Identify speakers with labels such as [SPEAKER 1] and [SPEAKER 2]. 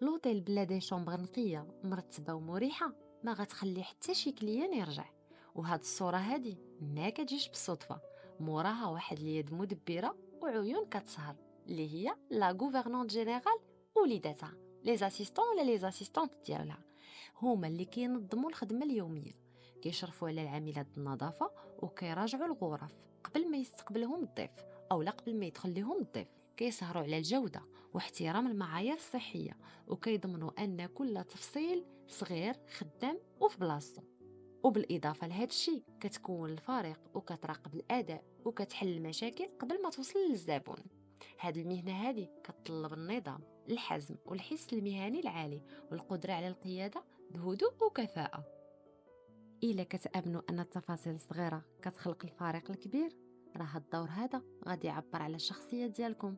[SPEAKER 1] لوطيل بلا دي شومبر نقيه مرتبه ومريحه ما غتخلي حتى شي كليان يرجع. وهاد الصوره هادي ما كتجيش بالصدفه، موراها واحد اليد مدبره وعيون كتسهر اللي هي لا غوفرنونت جينيرال وليداتها لي زاسيستون ولا لي زاسيستونت ديالها. هما اللي كينظموا الخدمه اليوميه، كيشرفوا على العاملات النظافه وكيراجعوا الغرف قبل ما يستقبلهم الضيف او لا قبل ما يدخل لهم الضيف. كيسهروا على الجوده واحترام المعايير الصحيه، وكيضمنوا ان كل تفصيل صغير خدام وفي بلاصتو. وبالاضافه لهذا الشيء كتكون الفريق وكتراقب الاداء وكتحل المشاكل قبل ما توصل للزبون. هذه المهنه هذه كتطلب النظام، الحزم والحس المهني العالي والقدره على القياده بهدوء وكفاءه. الا كتامنوا ان التفاصيل الصغيره كتخلق الفارق الكبير، راه الدور هذا غادي يعبر على الشخصيه ديالكم.